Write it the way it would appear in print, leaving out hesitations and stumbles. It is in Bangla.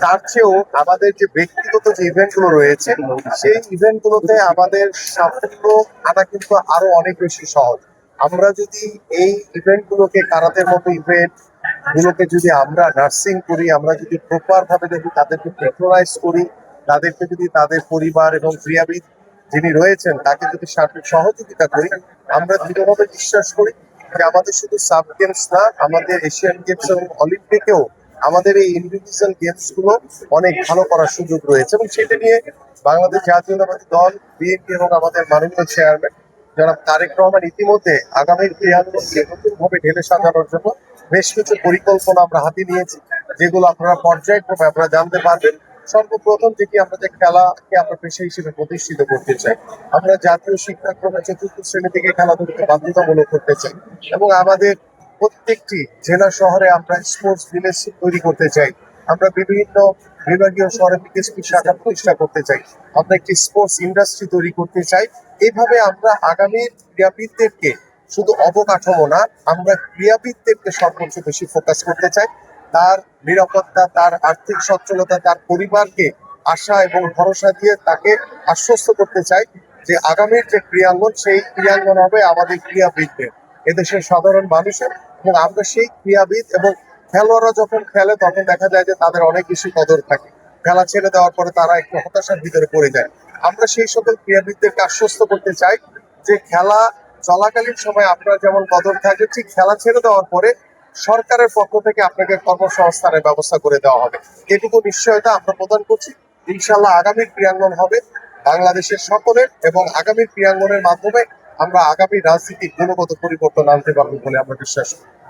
তার চেয়েও আমাদের যে ব্যক্তিগত যে ইভেন্ট গুলো রয়েছে সেই ইভেন্ট গুলোতে আমাদের সাফল্য আনা কিন্তু আরো অনেক বেশি সহজ। আমরা যদি এই ইভেন্ট গুলোকে কারাতের মতো ইভেন্ট গুলোকে যদি আমরা নার্সিং করি, আমরা যদি প্রপার ভাবে যদি তাদেরকে প্যাট্রোনাইজ করি, তাদেরকে যদি তাদের পরিবার এবং ক্রীড়াবিদ যিনি রয়েছেন তাকে যদি সার্বিক সহযোগিতা করি, আমরা দৃঢ়ভাবে বিশ্বাস করি যে আমাদের শুধু সাব গেমস না, আমাদের এশিয়ান গেমস এবং অলিম্পিকেও আমাদের এই ইন্ডিভিজুয়াল গেমস গুলো অনেক ভালো করার সুযোগ রয়েছে। এবং সেটা নিয়ে বাংলাদেশ জাতীয়তাবাদী দল, বিএনপি এবং আমাদের মাননীয় চেয়ারম্যান জনাব তারেক রহমান ইতিমধ্যে আগামী ক্রীড়াঙ্গনকে নতুন ভাবে ঢেলে সাজানোর জন্য বেশ কিছু পরিকল্পনা আমরা হাতে নিয়েছি, যেগুলো আপনারা পর্যায়ক্রমে আপনারা জানতে পারবেন। সর্বপ্রথম থেকে আমরা যে খেলাকে আমরা পেশা হিসেবে প্রতিষ্ঠিত করতে চাই, আমরা জাতীয় শিক্ষাক্রমে ৪র্থ শ্রেণী থেকে খেলাধুলাকে বাধ্যতামূলক করতে চাই এবং আমাদের প্রত্যেকটি জেলা শহরে আমরা স্পোর্টস ভিলেজ তৈরি করতে চাই। আমরা বিভিন্ন বিভাগীয় শহরে বিকেএসপি শাখা প্রতিষ্ঠা করতে চাই। আমরা একটি স্পোর্টস ইন্ডাস্ট্রি তৈরি করতে চাই। এইভাবে আমরা আগামী ক্রীড়াবিদদেরকে শুধু অবকাঠামো না, আমরা ক্রীড়াবিদদেরকে সর্বোচ্চ বেশি ফোকাস করতে চাই। তার নিরাপত্তা, তার আর্থিক সচ্ছলতা, তার পরিবারকে আশা এবং ভরসা দিয়ে তাকে আশ্বস্ত করতে চাই যে আগামীর যে ক্রীড়াঙ্গন, সেই ক্রীড়াঙ্গন হবে আমাদের ক্রীড়াবিদদের, এদেশের সাধারণ মানুষের। এবং আমরা সেই ক্রীড়াবিদ এবং খেলোয়াড়রা যখন খেলে তখন দেখা যায় যে তাদের অনেক বেশি কদর থাকে। খেলা ছেড়ে দেওয়ার পরে তারা একটু হতাশার ভিতরে পড়ে যায়। আমরা সেই সকল ক্রীড়াবিদদেরকে আশ্বস্ত করতে চাই যে খেলা চলাকালীন সময় আপনার যেমন কদর থাকে, ঠিক খেলা ছেড়ে দেওয়ার পরে সরকারের পক্ষ থেকে আপনাকে কর্মসংস্থানের ব্যবস্থা করে দেওয়া হবে। এটুকু নিশ্চয়তা আমরা প্রদান করছি। ইনশাল্লাহ আগামী ক্রীড়াঙ্গন হবে বাংলাদেশের সকলের, এবং আগামী ক্রীড়াঙ্গনের মাধ্যমে আমরা আগামী রাজনীতির গুণগত পরিবর্তন আনতে পারবো বলে আমরা বিশ্বাস করি।